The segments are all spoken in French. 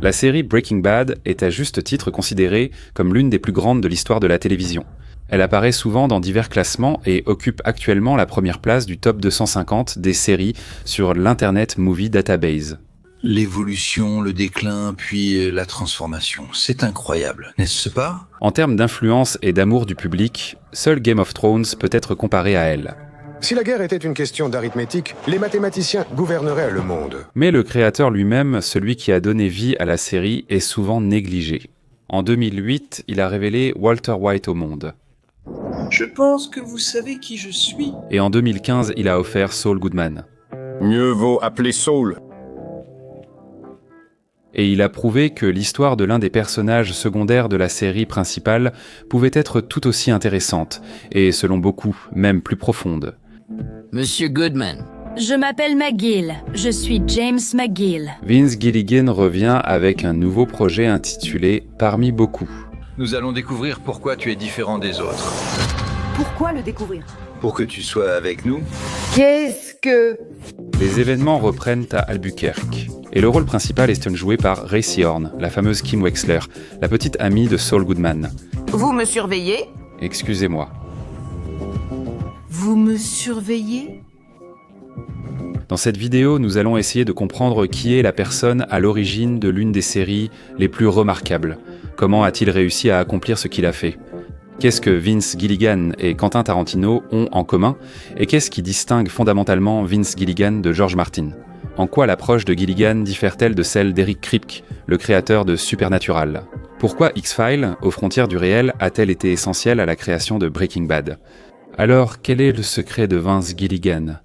La série Breaking Bad est à juste titre considérée comme l'une des plus grandes de l'histoire de la télévision. Elle apparaît souvent dans divers classements et occupe actuellement la première place du top 250 des séries sur l'Internet Movie Database. L'évolution, le déclin, puis la transformation, c'est incroyable, n'est-ce pas ? En termes d'influence et d'amour du public, seul Game of Thrones peut être comparé à elle. Si la guerre était une question d'arithmétique, les mathématiciens gouverneraient le monde. Mais le créateur lui-même, celui qui a donné vie à la série, est souvent négligé. En 2008, il a révélé Walter White au monde. Je pense que vous savez qui je suis. Et en 2015, il a offert Saul Goodman. Mieux vaut appeler Saul. Et il a prouvé que l'histoire de l'un des personnages secondaires de la série principale pouvait être tout aussi intéressante, et selon beaucoup, même plus profonde. Monsieur Goodman. Je m'appelle McGill. Je suis James McGill. Vince Gilligan revient avec un nouveau projet intitulé « Parmi beaucoup ». Nous allons découvrir pourquoi tu es différent des autres. Pourquoi le découvrir ? Pour que tu sois avec nous. Qu'est-ce que... Les événements reprennent à Albuquerque. Et le rôle principal est joué par Ray Seahorn, la fameuse Kim Wexler, la petite amie de Saul Goodman. Vous me surveillez ? Excusez-moi. Vous me surveillez ? Dans cette vidéo, nous allons essayer de comprendre qui est la personne à l'origine de l'une des séries les plus remarquables. Comment a-t-il réussi à accomplir ce qu'il a fait ? Qu'est-ce que Vince Gilligan et Quentin Tarantino ont en commun ? Et qu'est-ce qui distingue fondamentalement Vince Gilligan de George Martin ? En quoi l'approche de Gilligan diffère-t-elle de celle d'Eric Kripke, le créateur de Supernatural ? Pourquoi X-Files, aux frontières du réel, a-t-elle été essentielle à la création de Breaking Bad ? Alors, quel est le secret de Vince Gilligan ?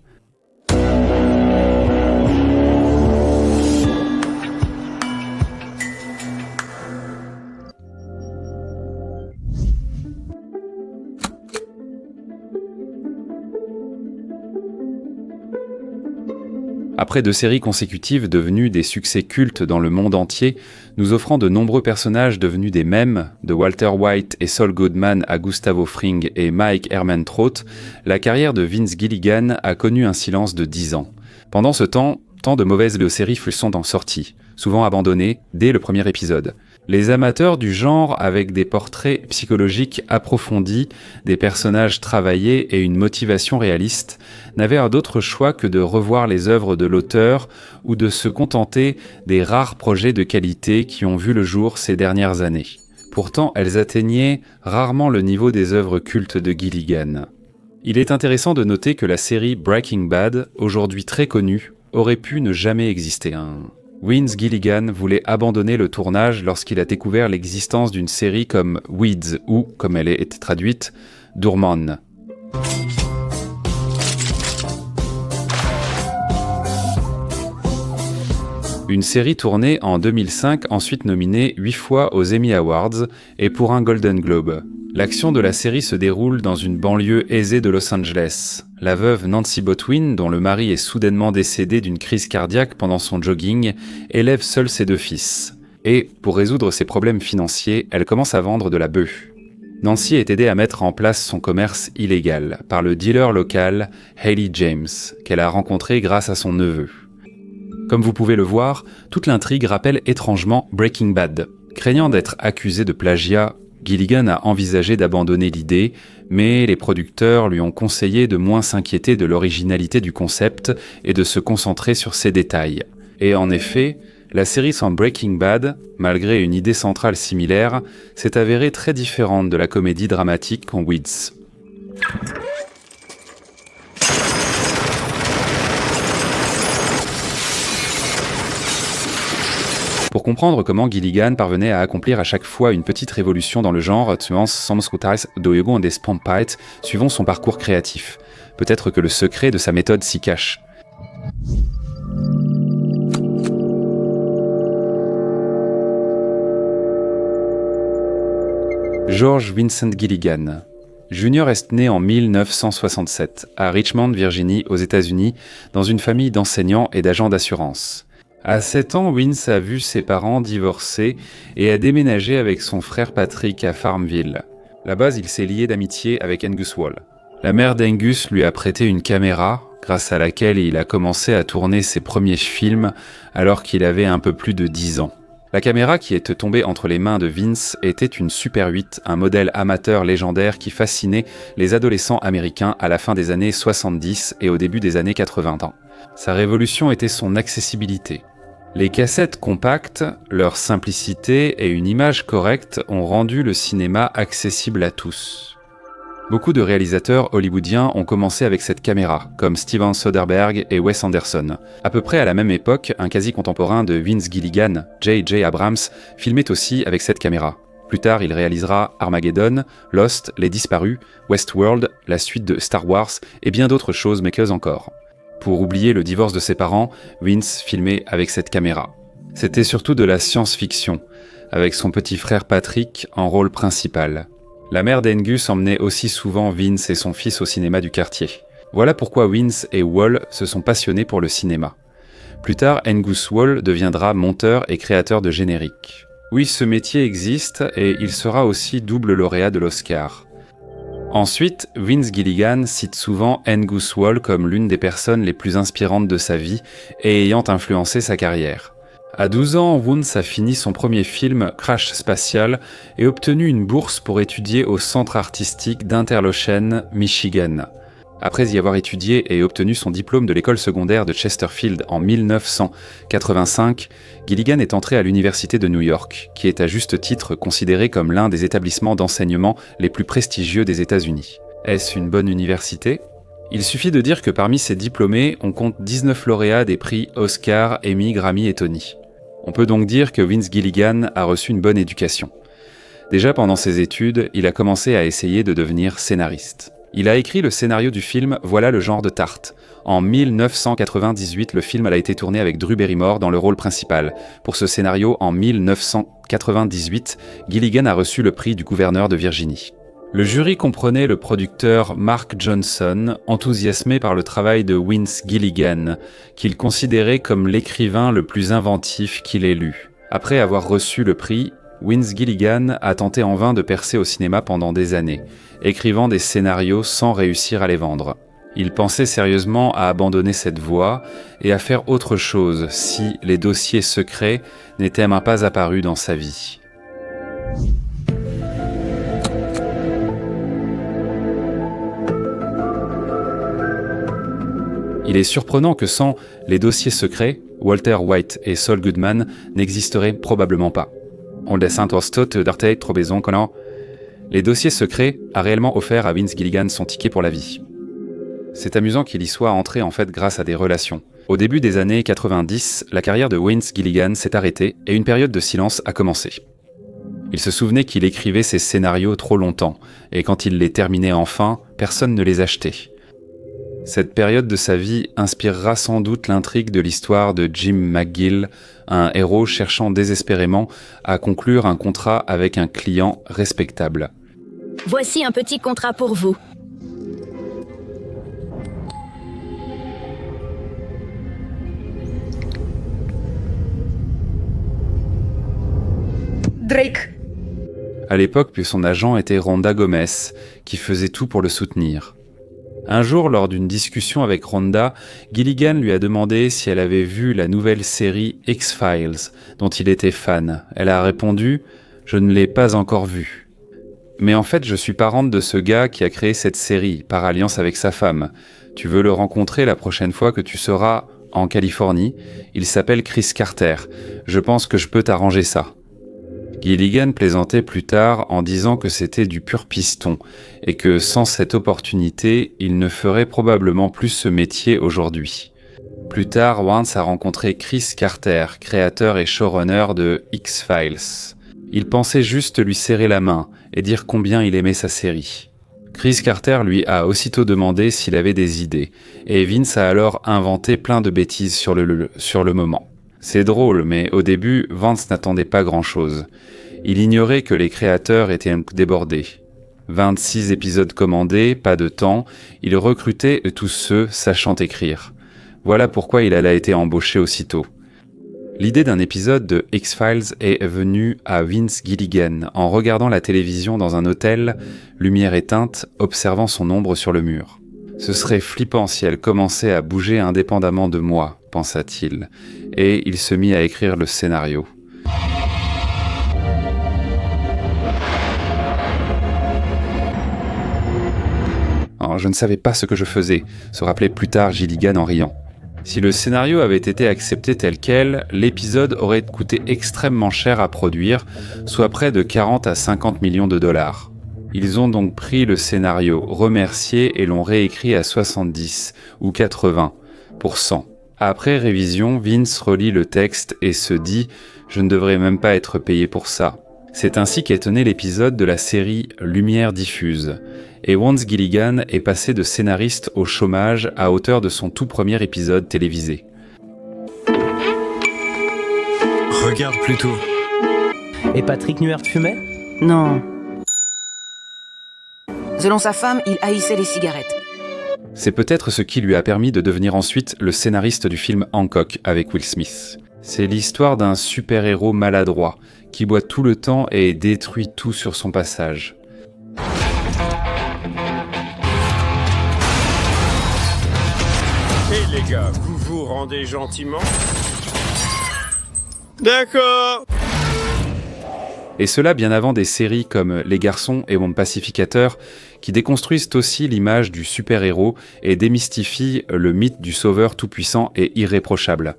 Après 2 séries consécutives devenues des succès cultes dans le monde entier, nous offrant de nombreux personnages devenus des mèmes, de Walter White et Saul Goodman à Gustavo Fring et Mike Ehrmantraut, la carrière de Vince Gilligan a connu un silence de 10 ans. Pendant ce temps, tant de mauvaises séries sont en sortie, souvent abandonnées dès le premier épisode. Les amateurs du genre, avec des portraits psychologiques approfondis, des personnages travaillés et une motivation réaliste, n'avaient d'autre choix que de revoir les œuvres de l'auteur ou de se contenter des rares projets de qualité qui ont vu le jour ces dernières années. Pourtant, elles atteignaient rarement le niveau des œuvres cultes de Gilligan. Il est intéressant de noter que la série Breaking Bad, aujourd'hui très connue, aurait pu ne jamais exister. Vince Gilligan voulait abandonner le tournage lorsqu'il a découvert l'existence d'une série comme Weeds ou, comme elle est traduite, Doorman. Une série tournée en 2005, ensuite nominée 8 fois aux Emmy Awards et pour un Golden Globe. L'action de la série se déroule dans une banlieue aisée de Los Angeles. La veuve Nancy Botwin, dont le mari est soudainement décédé d'une crise cardiaque pendant son jogging, élève seule ses 2 fils. Et, pour résoudre ses problèmes financiers, elle commence à vendre de la bœuf. Nancy est aidée à mettre en place son commerce illégal par le dealer local Haley James, qu'elle a rencontré grâce à son neveu. Comme vous pouvez le voir, toute l'intrigue rappelle étrangement Breaking Bad. Craignant d'être accusé de plagiat, Gilligan a envisagé d'abandonner l'idée, mais les producteurs lui ont conseillé de moins s'inquiéter de l'originalité du concept et de se concentrer sur ses détails. Et en effet, la série sans Breaking Bad, malgré une idée centrale similaire, s'est avérée très différente de la comédie dramatique en Weeds. Pour comprendre comment Gilligan parvenait à accomplir à chaque fois une petite révolution dans le genre, suivons son parcours créatif. Peut-être que le secret de sa méthode s'y cache. George Vincent Gilligan. Junior est né en 1967, à Richmond, Virginie, aux États-Unis, dans une famille d'enseignants et d'agents d'assurance. À 7 ans, Vince a vu ses parents divorcer et a déménagé avec son frère Patrick à Farmville. Là-bas, il s'est lié d'amitié avec Angus Wall. La mère d'Angus lui a prêté une caméra, grâce à laquelle il a commencé à tourner ses premiers films alors qu'il avait un peu plus de 10 ans. La caméra qui était tombée entre les mains de Vince était une Super 8, un modèle amateur légendaire qui fascinait les adolescents américains à la fin des années 70 et au début des années 80 ans. Sa révolution était son accessibilité. Les cassettes compactes, leur simplicité et une image correcte ont rendu le cinéma accessible à tous. Beaucoup de réalisateurs hollywoodiens ont commencé avec cette caméra, comme Steven Soderbergh et Wes Anderson. À peu près à la même époque, un quasi-contemporain de Vince Gilligan, J.J. Abrams, filmait aussi avec cette caméra. Plus tard, il réalisera Armageddon, Lost, Les Disparus, Westworld, la suite de Star Wars et bien d'autres choses makeuses encore. Pour oublier le divorce de ses parents, Vince filmait avec cette caméra. C'était surtout de la science-fiction, avec son petit frère Patrick en rôle principal. La mère d'Angus emmenait aussi souvent Vince et son fils au cinéma du quartier. Voilà pourquoi Vince et Wall se sont passionnés pour le cinéma. Plus tard, Angus Wall deviendra monteur et créateur de génériques. Oui, ce métier existe et il sera aussi double lauréat de l'Oscar. Ensuite, Vince Gilligan cite souvent Angus Wall comme l'une des personnes les plus inspirantes de sa vie et ayant influencé sa carrière. À 12 ans, Woods a fini son premier film, Crash Spatial, et obtenu une bourse pour étudier au Centre artistique d'Interlochen, Michigan. Après y avoir étudié et obtenu son diplôme de l'école secondaire de Chesterfield en 1985, Gilligan est entré à l'Université de New York, qui est à juste titre considéré comme l'un des établissements d'enseignement les plus prestigieux des États-Unis. Est-ce une bonne université ? Il suffit de dire que parmi ces diplômés, on compte 19 lauréats des prix Oscar, Emmy, Grammy et Tony. On peut donc dire que Vince Gilligan a reçu une bonne éducation. Déjà pendant ses études, il a commencé à essayer de devenir scénariste. Il a écrit le scénario du film Voilà le genre de tarte. En 1998, le film a été tourné avec Drew Barrymore dans le rôle principal. Pour ce scénario, en 1998, Gilligan a reçu le prix du gouverneur de Virginie. Le jury comprenait le producteur Mark Johnson, enthousiasmé par le travail de Vince Gilligan, qu'il considérait comme l'écrivain le plus inventif qu'il ait lu. Après avoir reçu le prix, Vince Gilligan a tenté en vain de percer au cinéma pendant des années, écrivant des scénarios sans réussir à les vendre. Il pensait sérieusement à abandonner cette voie et à faire autre chose si les dossiers secrets n'étaient même pas apparus dans sa vie. Il est surprenant que sans les dossiers secrets, Walter White et Saul Goodman n'existeraient probablement pas. Les dossiers secrets a réellement offert à Vince Gilligan son ticket pour la vie. C'est amusant qu'il y soit entré en fait grâce à des relations. Au début des années 90, la carrière de Vince Gilligan s'est arrêtée et une période de silence a commencé. Il se souvenait qu'il écrivait ses scénarios trop longtemps, et quand il les terminait enfin, personne ne les achetait. Cette période de sa vie inspirera sans doute l'intrigue de l'histoire de Jim McGill, un héros cherchant désespérément à conclure un contrat avec un client respectable. Voici un petit contrat pour vous. Drake. À l'époque, puis son agent était Rhonda Gomez, qui faisait tout pour le soutenir. Un jour, lors d'une discussion avec Rhonda, Gilligan lui a demandé si elle avait vu la nouvelle série X-Files, dont il était fan. Elle a répondu « Je ne l'ai pas encore vue. » Mais en fait, je suis parente de ce gars qui a créé cette série, par alliance avec sa femme. Tu veux le rencontrer la prochaine fois que tu seras en Californie. Il s'appelle Chris Carter. Je pense que je peux t'arranger ça. Gilligan plaisantait plus tard en disant que c'était du pur piston et que sans cette opportunité, il ne ferait probablement plus ce métier aujourd'hui. Plus tard, Vance a rencontré Chris Carter, créateur et showrunner de X-Files. Il pensait juste lui serrer la main et dire combien il aimait sa série. Chris Carter lui a aussitôt demandé s'il avait des idées, et Vince a alors inventé plein de bêtises sur le moment. C'est drôle, mais au début, Vance n'attendait pas grand-chose. Il ignorait que les créateurs étaient débordés. 26 épisodes commandés, pas de temps, il recrutait tous ceux sachant écrire. Voilà pourquoi il a été embauché aussitôt. L'idée d'un épisode de X-Files est venue à Vince Gilligan en regardant la télévision dans un hôtel, lumière éteinte, observant son ombre sur le mur. Ce serait flippant si elle commençait à bouger indépendamment de moi, pensa-t-il, et il se mit à écrire le scénario. « Je ne savais pas ce que je faisais », se rappelait plus tard Gilligan en riant. Si le scénario avait été accepté tel quel, l'épisode aurait coûté extrêmement cher à produire, soit près de 40 à 50 millions de dollars. Ils ont donc pris le scénario, remercié et l'ont réécrit à 70 ou 80%. Après révision, Vince relit le texte et se dit « Je ne devrais même pas être payé pour ça ». C'est ainsi qu'est né l'épisode de la série Lumière diffuse. Et Vince Gilligan est passé de scénariste au chômage à hauteur de son tout premier épisode télévisé. Regarde plutôt. Et Patrick Nuert fumait ? Non. Selon sa femme, il haïssait les cigarettes. C'est peut-être ce qui lui a permis de devenir ensuite le scénariste du film Hancock avec Will Smith. C'est l'histoire d'un super-héros maladroit qui boit tout le temps et détruit tout sur son passage. Hé les gars, vous vous rendez gentiment? D'accord. Et cela bien avant des séries comme Les Garçons et Mon Pacificateur, qui déconstruisent aussi l'image du super-héros et démystifient le mythe du sauveur tout-puissant et irréprochable.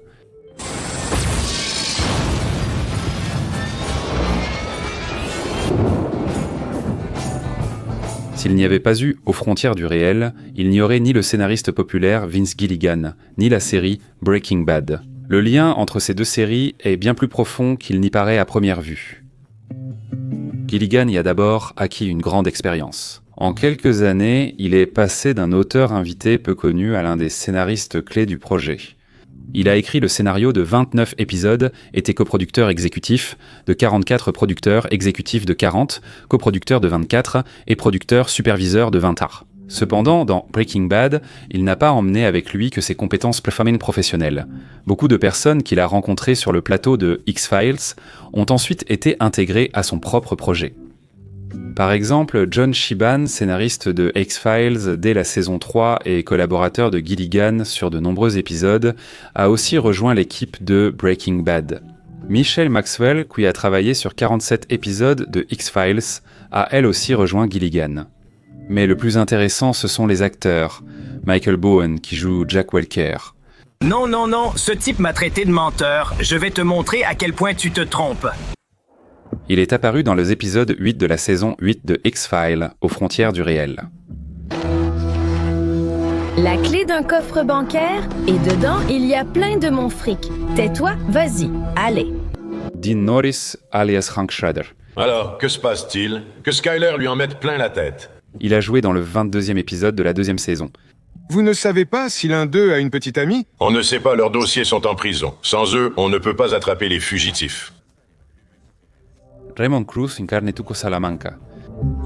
S'il n'y avait pas eu Aux frontières du réel, il n'y aurait ni le scénariste populaire Vince Gilligan, ni la série Breaking Bad. Le lien entre ces deux séries est bien plus profond qu'il n'y paraît à première vue. Gilligan y a d'abord acquis une grande expérience. En quelques années, il est passé d'un auteur invité peu connu à l'un des scénaristes clés du projet. Il a écrit le scénario de 29 épisodes, était coproducteur exécutif, de 44 producteurs exécutifs de 40, coproducteur de 24 et producteur superviseur de 20 arts. Cependant, dans Breaking Bad, il n'a pas emmené avec lui que ses compétences professionnelles. Beaucoup de personnes qu'il a rencontrées sur le plateau de X-Files ont ensuite été intégrées à son propre projet. Par exemple, John Shiban, scénariste de X-Files dès la saison 3 et collaborateur de Gilligan sur de nombreux épisodes, a aussi rejoint l'équipe de Breaking Bad. Michelle Maxwell, qui a travaillé sur 47 épisodes de X-Files, a elle aussi rejoint Gilligan. Mais le plus intéressant, ce sont les acteurs. Michael Bowen, qui joue Jack Welker. Non, non, non, ce type m'a traité de menteur. Je vais te montrer à quel point tu te trompes. Il est apparu dans les épisodes 8 de la saison 8 de X-Files, Aux frontières du réel. La clé d'un coffre bancaire, et dedans, il y a plein de mon fric. Tais-toi, vas-y, allez. Dean Norris, alias Hank Schrader. Alors, que se passe-t-il? Que Skyler lui en mette plein la tête. Il a joué dans le 22e épisode de la 2e saison. Vous ne savez pas si l'un d'eux a une petite amie? On ne sait pas, leurs dossiers sont en prison. Sans eux, on ne peut pas attraper les fugitifs. Raymond Cruz incarne Tuco Salamanca.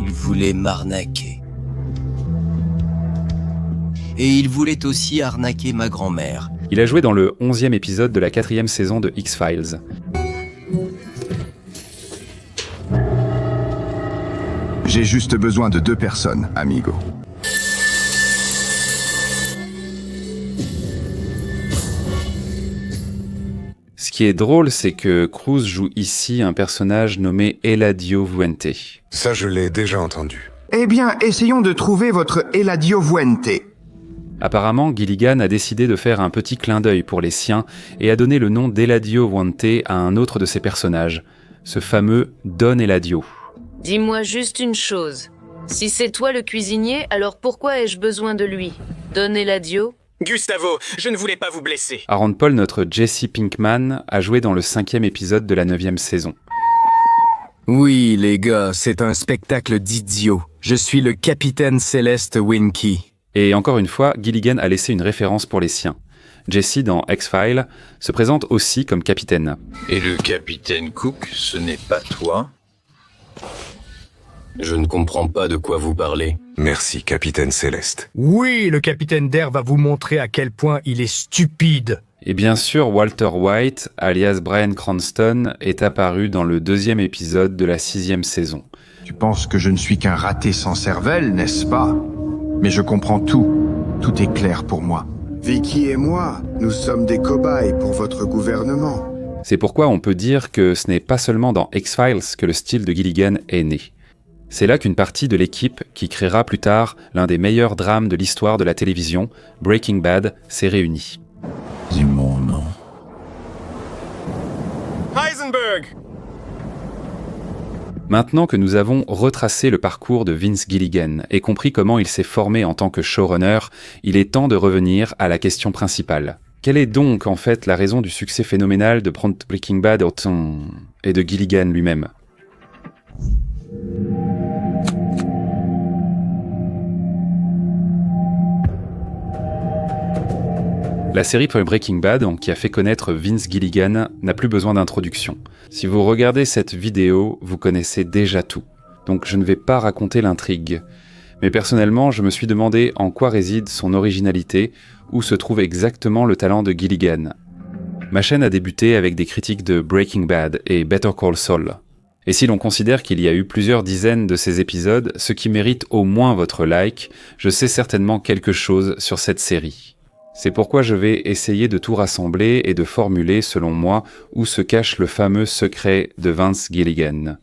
Il voulait m'arnaquer. Et il voulait aussi arnaquer ma grand-mère. Il a joué dans le 11e épisode de la 4e saison de X-Files. J'ai juste besoin de 2 personnes, amigo. Ce qui est drôle, c'est que Cruz joue ici un personnage nommé Eladio Fuente. Ça, je l'ai déjà entendu. Eh bien, essayons de trouver votre Eladio Fuente. Apparemment, Gilligan a décidé de faire un petit clin d'œil pour les siens et a donné le nom d'Eladio Fuente à un autre de ses personnages, ce fameux Don Eladio. Dis-moi juste une chose. Si c'est toi le cuisinier, alors pourquoi ai-je besoin de lui? Don Eladio? Gustavo, je ne voulais pas vous blesser. Aaron Paul, notre Jesse Pinkman, a joué dans le 5e épisode de la 9e saison. Oui, les gars, c'est un spectacle d'idiot. Je suis le capitaine Céleste Winky. Et encore une fois, Gilligan a laissé une référence pour les siens. Jesse, dans X-Files, se présente aussi comme capitaine. Et le capitaine Cook, ce n'est pas toi? Je ne comprends pas de quoi vous parlez. Merci, capitaine Céleste. Oui, le capitaine Dare va vous montrer à quel point il est stupide. Et bien sûr, Walter White, alias Bryan Cranston, est apparu dans le 2e épisode de la 6e saison. Tu penses que je ne suis qu'un raté sans cervelle, n'est-ce pas? Mais je comprends tout. Tout est clair pour moi. Vicky et moi, nous sommes des cobayes pour votre gouvernement. C'est pourquoi on peut dire que ce n'est pas seulement dans X-Files que le style de Gilligan est né. C'est là qu'une partie de l'équipe, qui créera plus tard l'un des meilleurs drames de l'histoire de la télévision, Breaking Bad, s'est réunie. Dis mon nom. Heisenberg! Maintenant que nous avons retracé le parcours de Vince Gilligan et compris comment il s'est formé en tant que showrunner, il est temps de revenir à la question principale. Quelle est donc en fait la raison du succès phénoménal de Breaking Bad et de Gilligan lui-même ? La série Breaking Bad, qui a fait connaître Vince Gilligan, n'a plus besoin d'introduction. Si vous regardez cette vidéo, vous connaissez déjà tout. Donc je ne vais pas raconter l'intrigue. Mais personnellement, je me suis demandé en quoi réside son originalité, où se trouve exactement le talent de Gilligan. Ma chaîne a débuté avec des critiques de Breaking Bad et Better Call Saul. Et si l'on considère qu'il y a eu plusieurs dizaines de ces épisodes, ce qui mérite au moins votre like, je sais certainement quelque chose sur cette série. C'est pourquoi je vais essayer de tout rassembler et de formuler, selon moi, où se cache le fameux secret de Vince Gilligan.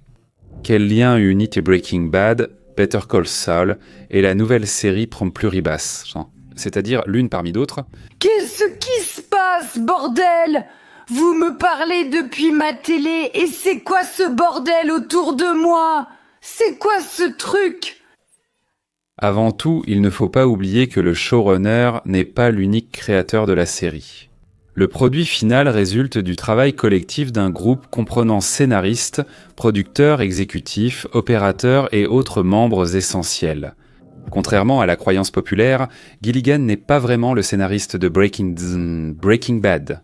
Quel lien unit Breaking Bad, Better Call Saul et la nouvelle série Pluribus, c'est-à-dire l'une parmi d'autres. Qu'est-ce qui se passe, bordel ? Vous me parlez depuis ma télé et c'est quoi ce bordel autour de moi ? C'est quoi ce truc ? Avant tout, il ne faut pas oublier que le showrunner n'est pas l'unique créateur de la série. Le produit final résulte du travail collectif d'un groupe comprenant scénaristes, producteurs, exécutifs, opérateurs et autres membres essentiels. Contrairement à la croyance populaire, Gilligan n'est pas vraiment le scénariste de Breaking Bad.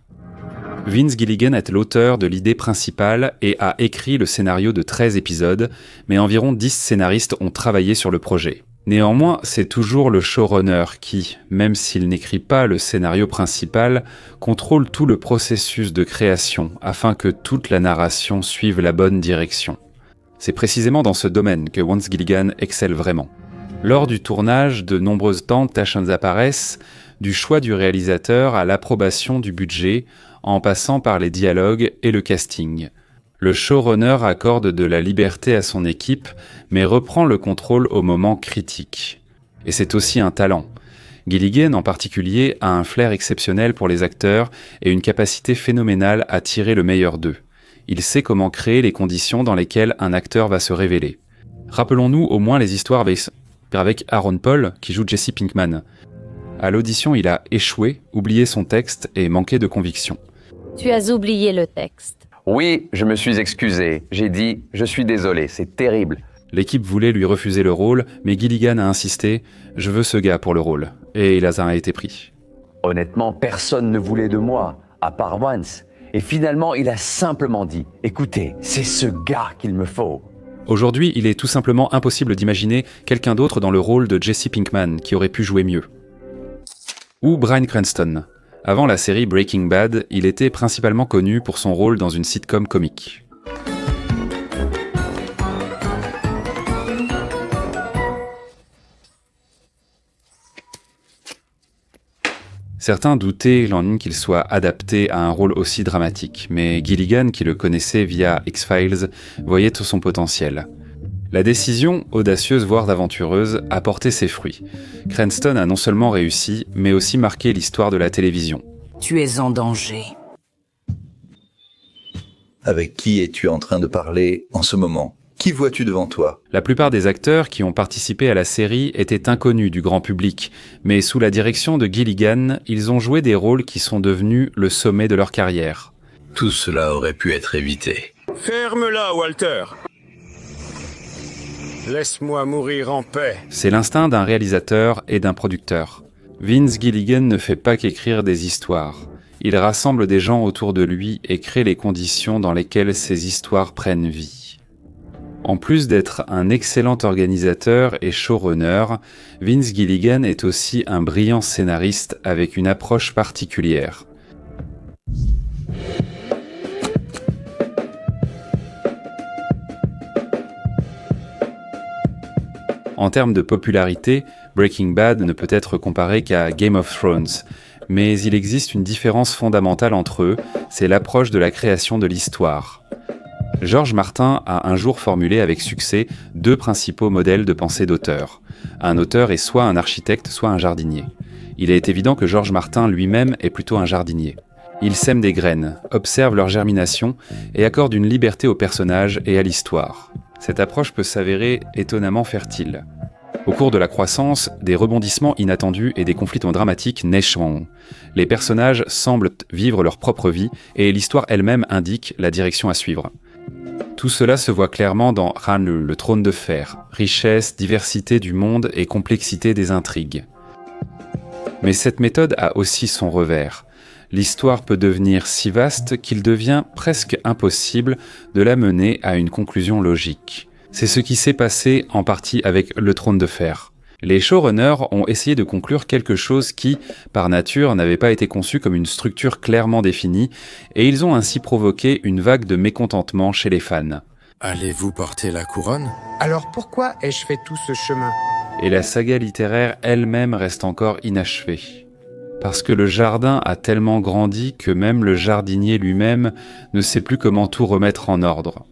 Vince Gilligan est l'auteur de l'idée principale et a écrit le scénario de 13 épisodes, mais environ 10 scénaristes ont travaillé sur le projet. Néanmoins, c'est toujours le showrunner qui, même s'il n'écrit pas le scénario principal, contrôle tout le processus de création afin que toute la narration suive la bonne direction. C'est précisément dans ce domaine que Vince Gilligan excelle vraiment. Lors du tournage, de nombreuses tentations apparaissent, du choix du réalisateur à l'approbation du budget, en passant par les dialogues et le casting. Le showrunner accorde de la liberté à son équipe, mais reprend le contrôle au moment critique. Et c'est aussi un talent. Gilligan, en particulier, a un flair exceptionnel pour les acteurs et une capacité phénoménale à tirer le meilleur d'eux. Il sait comment créer les conditions dans lesquelles un acteur va se révéler. Rappelons-nous au moins les histoires avec Aaron Paul, qui joue Jesse Pinkman. À l'audition, il a échoué, oublié son texte et manqué de conviction. Tu as oublié le texte. Oui, je me suis excusé. J'ai dit « Je suis désolé, c'est terrible ». L'équipe voulait lui refuser le rôle, mais Gilligan a insisté « Je veux ce gars pour le rôle ». Et il a été pris. Honnêtement, personne ne voulait de moi, à part Vance. Et finalement, il a simplement dit « Écoutez, c'est ce gars qu'il me faut ». Aujourd'hui, il est tout simplement impossible d'imaginer quelqu'un d'autre dans le rôle de Jesse Pinkman qui aurait pu jouer mieux. Ou Bryan Cranston. Avant la série Breaking Bad, il était principalement connu pour son rôle dans une sitcom comique. Certains doutaient qu'il soit adapté à un rôle aussi dramatique, mais Gilligan, qui le connaissait via X-Files, voyait tout son potentiel. La décision, audacieuse voire aventureuse, a porté ses fruits. Cranston a non seulement réussi, mais aussi marqué l'histoire de la télévision. Tu es en danger. Avec qui es-tu en train de parler en ce moment ? Qui vois-tu devant toi ? La plupart des acteurs qui ont participé à la série étaient inconnus du grand public, mais sous la direction de Gilligan, ils ont joué des rôles qui sont devenus le sommet de leur carrière. Tout cela aurait pu être évité. Ferme-la, Walter. Laisse-moi mourir en paix. C'est l'instinct d'un réalisateur et d'un producteur. Vince Gilligan ne fait pas qu'écrire des histoires. Il rassemble des gens autour de lui et crée les conditions dans lesquelles ces histoires prennent vie. En plus d'être un excellent organisateur et showrunner, Vince Gilligan est aussi un brillant scénariste avec une approche particulière. En termes de popularité, Breaking Bad ne peut être comparé qu'à Game of Thrones, mais il existe une différence fondamentale entre eux, c'est l'approche de la création de l'histoire. George Martin a un jour formulé avec succès 2 principaux modèles de pensée d'auteur. Un auteur est soit un architecte, soit un jardinier. Il est évident que George Martin lui-même est plutôt un jardinier. Il sème des graines, observe leur germination et accorde une liberté aux personnages et à l'histoire. Cette approche peut s'avérer étonnamment fertile. Au cours de la croissance, des rebondissements inattendus et des conflits dramatiques naîtront. Les personnages semblent vivre leur propre vie et l'histoire elle-même indique la direction à suivre. Tout cela se voit clairement dans Ranul, le trône de fer, richesse, diversité du monde et complexité des intrigues. Mais cette méthode a aussi son revers. L'histoire peut devenir si vaste qu'il devient presque impossible de la mener à une conclusion logique. C'est ce qui s'est passé en partie avec Le Trône de Fer. Les showrunners ont essayé de conclure quelque chose qui, par nature, n'avait pas été conçu comme une structure clairement définie, et ils ont ainsi provoqué une vague de mécontentement chez les fans. Allez-vous porter la couronne ? Alors pourquoi ai-je fait tout ce chemin ? Et la saga littéraire elle-même reste encore inachevée. Parce que le jardin a tellement grandi que même le jardinier lui-même ne sait plus comment tout remettre en ordre.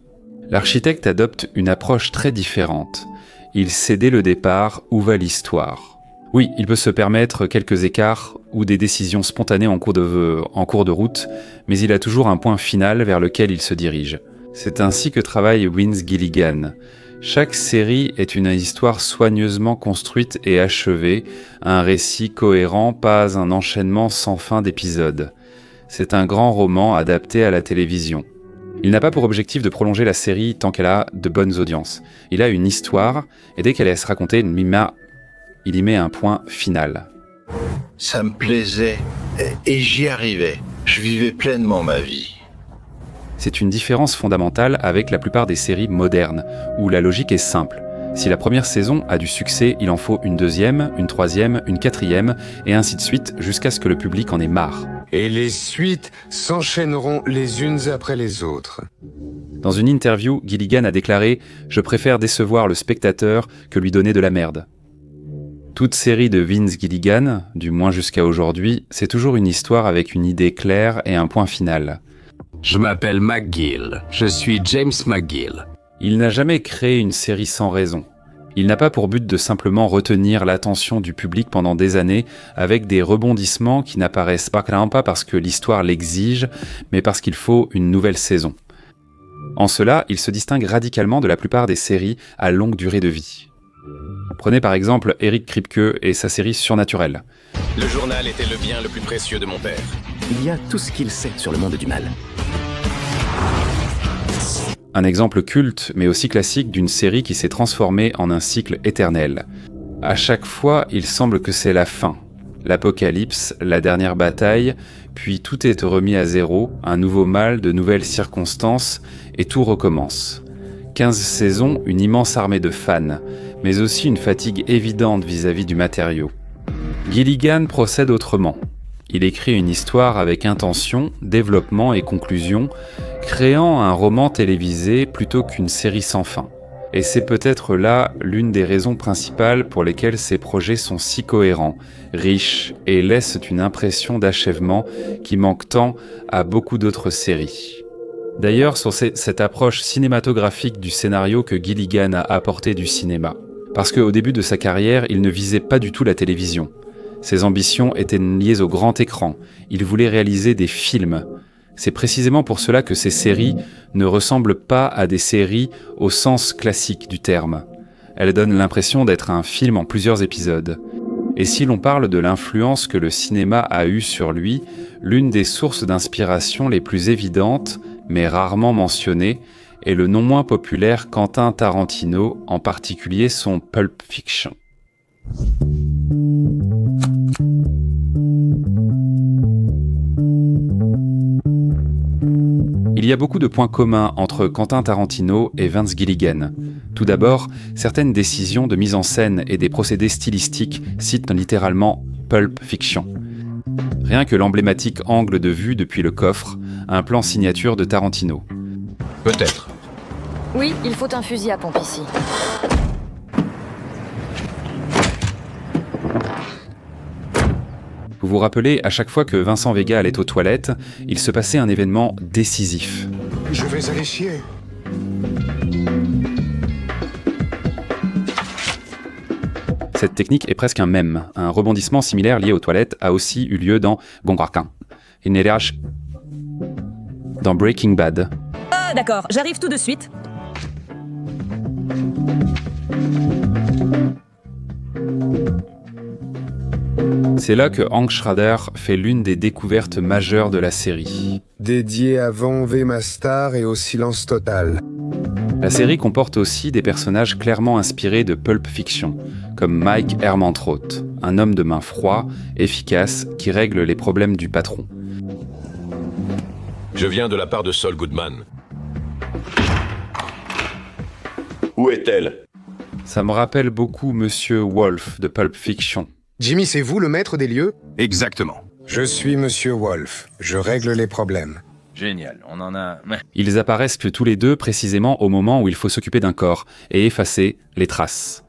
L'architecte adopte une approche très différente. Il sait dès le départ où va l'histoire. Oui, il peut se permettre quelques écarts ou des décisions spontanées en cours de route, mais il a toujours un point final vers lequel il se dirige. C'est ainsi que travaille Vince Gilligan. Chaque série est une histoire soigneusement construite et achevée, un récit cohérent, pas un enchaînement sans fin d'épisodes. C'est un grand roman adapté à la télévision. Il n'a pas pour objectif de prolonger la série tant qu'elle a de bonnes audiences. Il a une histoire, et dès qu'elle laisse raconter, il y met un point final. Ça me plaisait, et j'y arrivais. Je vivais pleinement ma vie. C'est une différence fondamentale avec la plupart des séries modernes, où la logique est simple. Si la première saison a du succès, il en faut une deuxième, une troisième, une quatrième, et ainsi de suite, jusqu'à ce que le public en ait marre. Et les suites s'enchaîneront les unes après les autres. Dans une interview, Gilligan a déclaré « Je préfère décevoir le spectateur que lui donner de la merde ». Toute série de Vince Gilligan, du moins jusqu'à aujourd'hui, c'est toujours une histoire avec une idée claire et un point final. Je m'appelle McGill. Je suis James McGill. Il n'a jamais créé une série sans raison. Il n'a pas pour but de simplement retenir l'attention du public pendant des années avec des rebondissements qui n'apparaissent pas parce que l'histoire l'exige, mais parce qu'il faut une nouvelle saison. En cela, il se distingue radicalement de la plupart des séries à longue durée de vie. Prenez par exemple Eric Kripke et sa série Surnaturel. Le journal était le bien le plus précieux de mon père. Il y a tout ce qu'il sait sur le monde du mal. Un exemple culte, mais aussi classique d'une série qui s'est transformée en un cycle éternel. À chaque fois, il semble que c'est la fin. L'apocalypse, la dernière bataille, puis tout est remis à zéro, un nouveau mal, de nouvelles circonstances, et tout recommence. 15 saisons, une immense armée de fans, mais aussi une fatigue évidente vis-à-vis du matériau. Gilligan procède autrement. Il écrit une histoire avec intention, développement et conclusion, créant un roman télévisé plutôt qu'une série sans fin. Et c'est peut-être là l'une des raisons principales pour lesquelles ces projets sont si cohérents, riches et laissent une impression d'achèvement qui manque tant à beaucoup d'autres séries. D'ailleurs, c'est cette approche cinématographique du scénario que Gilligan a apporté du cinéma. Parce qu'au début de sa carrière, il ne visait pas du tout la télévision. Ses ambitions étaient liées au grand écran. Il voulait réaliser des films. C'est précisément pour cela que ces séries ne ressemblent pas à des séries au sens classique du terme. Elles donnent l'impression d'être un film en plusieurs épisodes. Et si l'on parle de l'influence que le cinéma a eue sur lui, l'une des sources d'inspiration les plus évidentes, mais rarement mentionnées, est le non moins populaire Quentin Tarantino, en particulier son Pulp Fiction. Il y a beaucoup de points communs entre Quentin Tarantino et Vince Gilligan. Tout d'abord, certaines décisions de mise en scène et des procédés stylistiques citent littéralement Pulp Fiction. Rien que l'emblématique angle de vue depuis le coffre, un plan signature de Tarantino. Peut-être. Oui, il faut un fusil à pompe ici. Vous vous rappelez, à chaque fois que Vincent Vega allait aux toilettes, il se passait un événement décisif. Je vais aller chier. Cette technique est presque un mème. Un rebondissement similaire lié aux toilettes a aussi eu lieu dans Gongarkan. Dans Breaking Bad. Ah d'accord, j'arrive tout de suite. C'est là que Hank Schrader fait l'une des découvertes majeures de la série. Dédié à Van V. Mastar et au silence total. La série comporte aussi des personnages clairement inspirés de Pulp Fiction, comme Mike Ehrmantraut, un homme de main froid, efficace, qui règle les problèmes du patron. Je viens de la part de Saul Goodman. Où est-elle? Ça me rappelle beaucoup Monsieur Wolf de Pulp Fiction. Jimmy, c'est vous le maître des lieux? Exactement. Je suis Monsieur Wolf. Je règle les problèmes. Génial, on en a... Ils apparaissent que tous les deux précisément au moment où il faut s'occuper d'un corps et effacer les traces.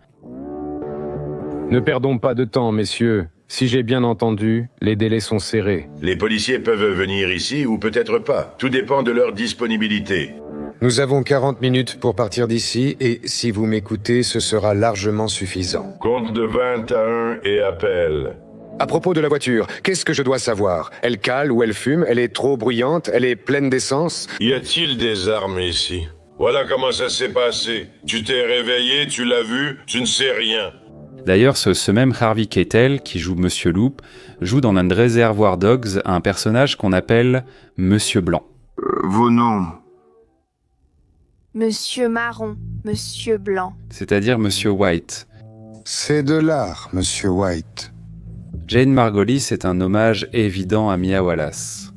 Ne perdons pas de temps, messieurs. Si j'ai bien entendu, les délais sont serrés. Les policiers peuvent venir ici ou peut-être pas. Tout dépend de leur disponibilité. Nous avons 40 minutes pour partir d'ici et si vous m'écoutez, ce sera largement suffisant. Compte de 20 à 1 et appel. À propos de la voiture, qu'est-ce que je dois savoir? Elle cale ou elle fume? Elle est trop bruyante? Elle est pleine d'essence? Y a-t-il des armes ici? Voilà comment ça s'est passé. Tu t'es réveillé, tu l'as vu, tu ne sais rien. D'ailleurs, ce même Harvey Keitel, qui joue Monsieur Loop, joue dans un Reservoir Dogs un personnage qu'on appelle Monsieur Blanc. Vos noms? Monsieur Marron, Monsieur Blanc. C'est-à-dire Monsieur White. C'est de l'art, Monsieur White. Jane Margolis est un hommage évident à Mia Wallace.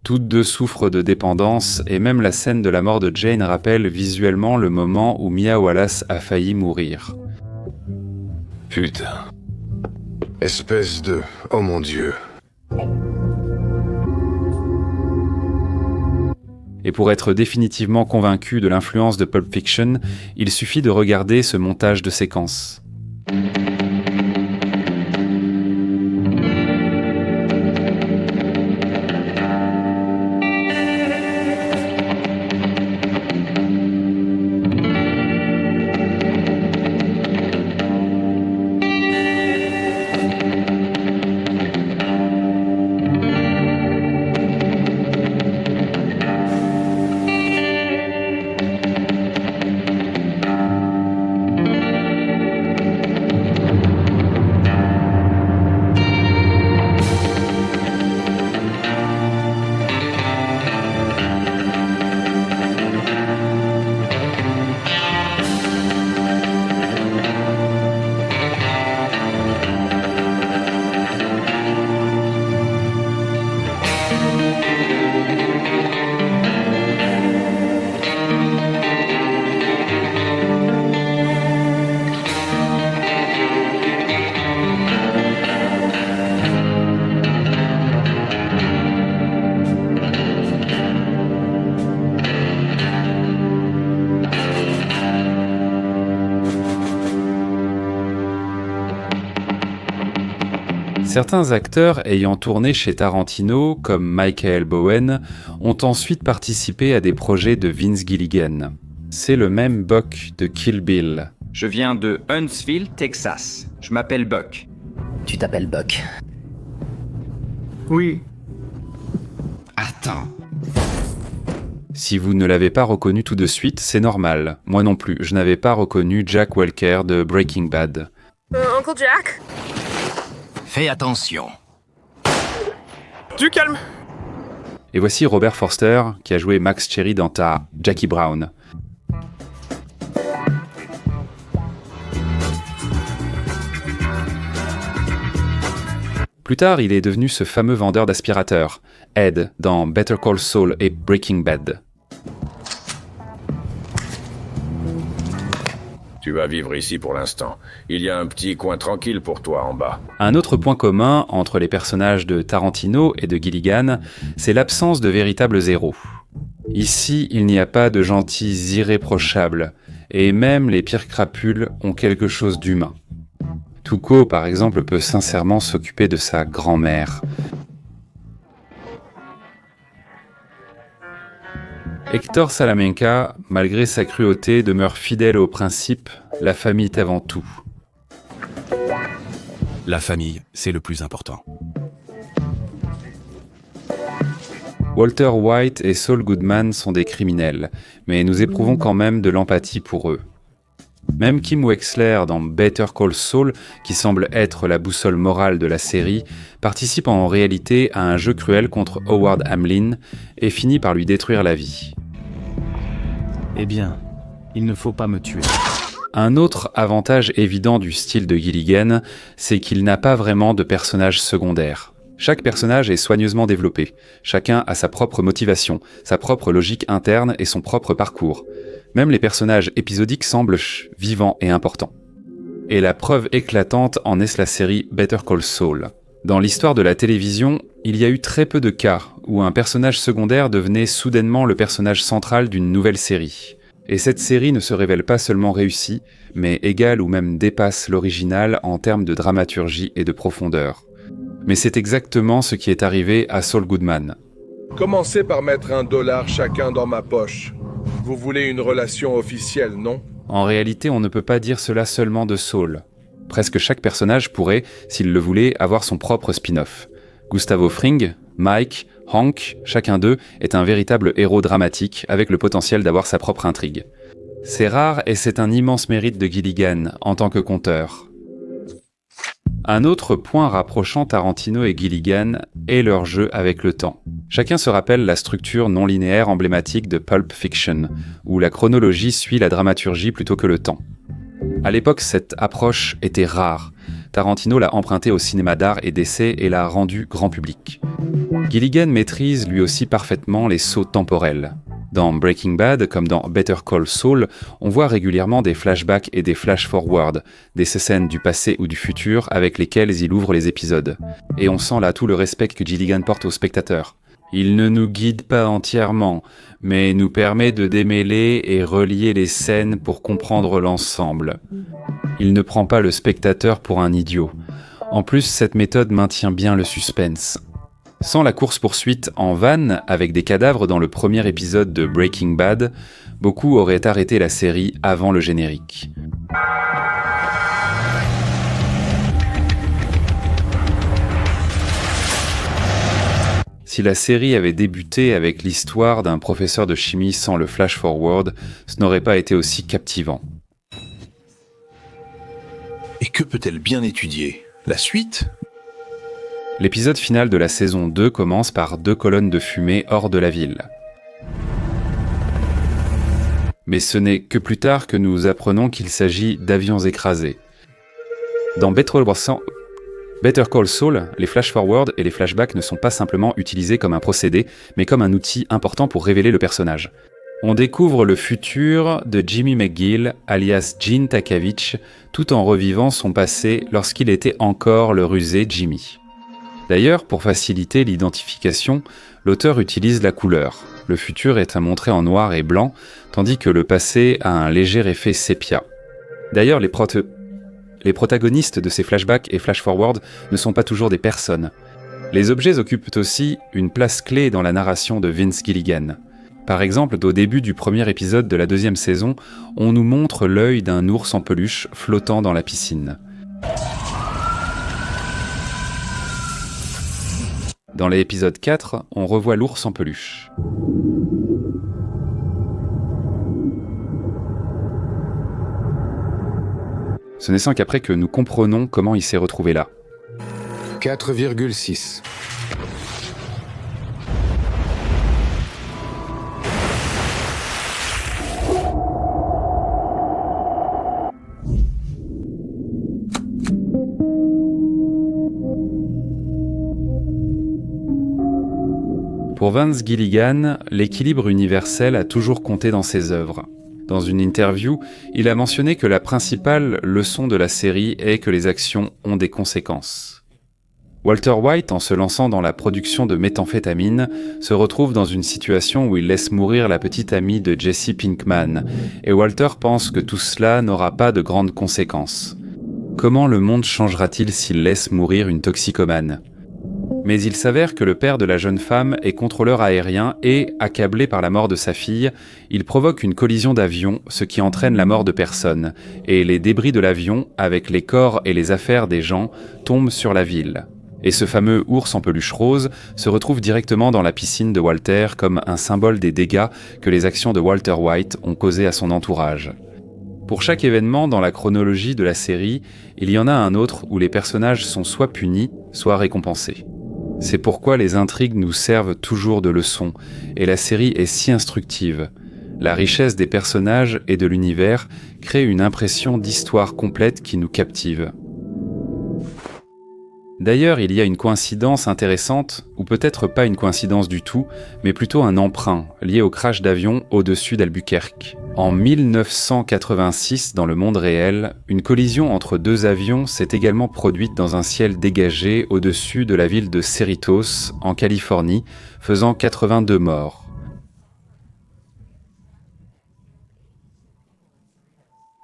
Toutes deux souffrent de dépendance et même la scène de la mort de Jane rappelle visuellement le moment où Mia Wallace a failli mourir. Putain. Espèce de... Oh mon Dieu. Et pour être définitivement convaincu de l'influence de Pulp Fiction, il suffit de regarder ce montage de séquences. Certains acteurs ayant tourné chez Tarantino, comme Michael Bowen, ont ensuite participé à des projets de Vince Gilligan. C'est le même Buck de Kill Bill. Je viens de Huntsville, Texas. Je m'appelle Buck. Tu t'appelles Buck? Oui. Attends. Si vous ne l'avez pas reconnu tout de suite, c'est normal. Moi non plus, je n'avais pas reconnu Jack Walker de Breaking Bad. Uncle Jack? Fais attention. Du calme. Et voici Robert Forster, qui a joué Max Cherry dans Jackie Brown. Plus tard, il est devenu ce fameux vendeur d'aspirateurs, Ed, dans Better Call Saul et Breaking Bad. Tu vas vivre ici pour l'instant. Il y a un petit coin tranquille pour toi en bas. Un autre point commun entre les personnages de Tarantino et de Gilligan, c'est l'absence de véritables héros. Ici, il n'y a pas de gentils irréprochables, et même les pires crapules ont quelque chose d'humain. Tuco, par exemple, peut sincèrement s'occuper de sa grand-mère. Hector Salamanca, malgré sa cruauté, demeure fidèle au principe « la famille est avant tout ». La famille, c'est le plus important. Walter White et Saul Goodman sont des criminels, mais nous éprouvons quand même de l'empathie pour eux. Même Kim Wexler dans Better Call Saul, qui semble être la boussole morale de la série, participe en réalité à un jeu cruel contre Howard Hamlin et finit par lui détruire la vie. Eh bien, il ne faut pas me tuer. Un autre avantage évident du style de Gilligan, c'est qu'il n'a pas vraiment de personnages secondaires. Chaque personnage est soigneusement développé. Chacun a sa propre motivation, sa propre logique interne et son propre parcours. Même les personnages épisodiques semblent vivants et importants. Et la preuve éclatante en est la série Better Call Saul. Dans l'histoire de la télévision, il y a eu très peu de cas où un personnage secondaire devenait soudainement le personnage central d'une nouvelle série. Et cette série ne se révèle pas seulement réussie, mais égale ou même dépasse l'original en termes de dramaturgie et de profondeur. Mais c'est exactement ce qui est arrivé à Saul Goodman. Commencez par mettre $1 chacun dans ma poche. Vous voulez une relation officielle, non? En réalité, on ne peut pas dire cela seulement de Saul. Presque chaque personnage pourrait, s'il le voulait, avoir son propre spin-off. Gustavo Fring, Mike, Hank, chacun d'eux est un véritable héros dramatique avec le potentiel d'avoir sa propre intrigue. C'est rare et c'est un immense mérite de Gilligan en tant que conteur. Un autre point rapprochant Tarantino et Gilligan est leur jeu avec le temps. Chacun se rappelle la structure non linéaire emblématique de Pulp Fiction, où la chronologie suit la dramaturgie plutôt que le temps. À l'époque, cette approche était rare. Tarantino l'a emprunté au cinéma d'art et d'essai et l'a rendu grand public. Gilligan maîtrise lui aussi parfaitement les sauts temporels. Dans Breaking Bad, comme dans Better Call Saul, on voit régulièrement des flashbacks et des flash-forward, des scènes du passé ou du futur avec lesquelles il ouvre les épisodes. Et on sent là tout le respect que Gilligan porte au spectateur. Il ne nous guide pas entièrement, mais nous permet de démêler et relier les scènes pour comprendre l'ensemble. Il ne prend pas le spectateur pour un idiot. En plus, cette méthode maintient bien le suspense. Sans la course-poursuite en van avec des cadavres dans le premier épisode de Breaking Bad, beaucoup auraient arrêté la série avant le générique. Si la série avait débuté avec l'histoire d'un professeur de chimie sans le flash-forward, ce n'aurait pas été aussi captivant. Et que peut-elle bien étudier? La suite? L'épisode final de la saison 2 commence par 2 colonnes de fumée hors de la ville. Mais ce n'est que plus tard que nous apprenons qu'il s'agit d'avions écrasés. Dans Better Call Saul, les flash-forward et les flashbacks ne sont pas simplement utilisés comme un procédé, mais comme un outil important pour révéler le personnage. On découvre le futur de Jimmy McGill, alias Gene Takavich, tout en revivant son passé lorsqu'il était encore le rusé Jimmy. D'ailleurs, pour faciliter l'identification, l'auteur utilise la couleur. Le futur est à montrer en noir et blanc, tandis que le passé a un léger effet sépia. D'ailleurs, les protagonistes de ces flashbacks et flash-forward ne sont pas toujours des personnes. Les objets occupent aussi une place clé dans la narration de Vince Gilligan. Par exemple, au début du premier épisode de la 2e saison, on nous montre l'œil d'un ours en peluche flottant dans la piscine. Dans l'épisode 4, on revoit l'ours en peluche. Ce n'est sans qu'après que nous comprenons comment il s'est retrouvé là. 4,6. Pour Vince Gilligan, l'équilibre universel a toujours compté dans ses œuvres. Dans une interview, il a mentionné que la principale leçon de la série est que les actions ont des conséquences. Walter White, en se lançant dans la production de méthamphétamine, se retrouve dans une situation où il laisse mourir la petite amie de Jesse Pinkman, et Walter pense que tout cela n'aura pas de grandes conséquences. Comment le monde changera-t-il s'il laisse mourir une toxicomane ? Mais il s'avère que le père de la jeune femme est contrôleur aérien et, accablé par la mort de sa fille, il provoque une collision d'avion, ce qui entraîne la mort de personnes, et les débris de l'avion, avec les corps et les affaires des gens, tombent sur la ville. Et ce fameux ours en peluche rose se retrouve directement dans la piscine de Walter comme un symbole des dégâts que les actions de Walter White ont causés à son entourage. Pour chaque événement dans la chronologie de la série, il y en a un autre où les personnages sont soit punis, soit récompensés. C'est pourquoi les intrigues nous servent toujours de leçon, et la série est si instructive. La richesse des personnages et de l'univers crée une impression d'histoire complète qui nous captive. D'ailleurs, il y a une coïncidence intéressante, ou peut-être pas une coïncidence du tout, mais plutôt un emprunt lié au crash d'avion au-dessus d'Albuquerque. En 1986, dans le monde réel, une collision entre deux avions s'est également produite dans un ciel dégagé au-dessus de la ville de Cerritos, en Californie, faisant 82 morts.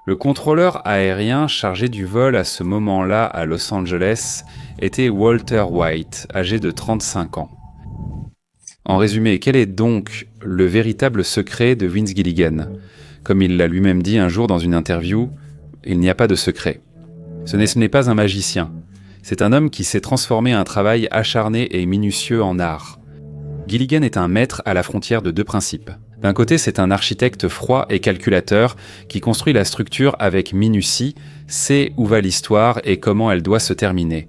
Le contrôleur aérien chargé du vol à ce moment-là à Los Angeles était Walter White, âgé de 35 ans. En résumé, quel est donc le véritable secret de Vince Gilligan ? Comme il l'a lui-même dit un jour dans une interview, il n'y a pas de secret. Ce n'est pas un magicien. C'est un homme qui s'est transformé un travail acharné et minutieux en art. Gilligan est un maître à la frontière de deux principes. D'un côté, c'est un architecte froid et calculateur qui construit la structure avec minutie, sait où va l'histoire et comment elle doit se terminer.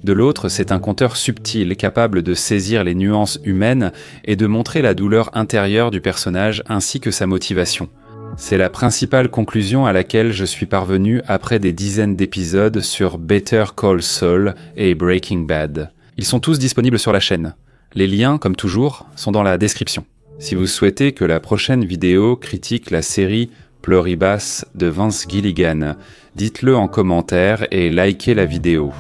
De l'autre, c'est un conteur subtil, capable de saisir les nuances humaines et de montrer la douleur intérieure du personnage ainsi que sa motivation. C'est la principale conclusion à laquelle je suis parvenu après des dizaines d'épisodes sur Better Call Saul et Breaking Bad. Ils sont tous disponibles sur la chaîne. Les liens, comme toujours, sont dans la description. Si vous souhaitez que la prochaine vidéo critique la série Pluribus de Vince Gilligan, dites-le en commentaire et likez la vidéo.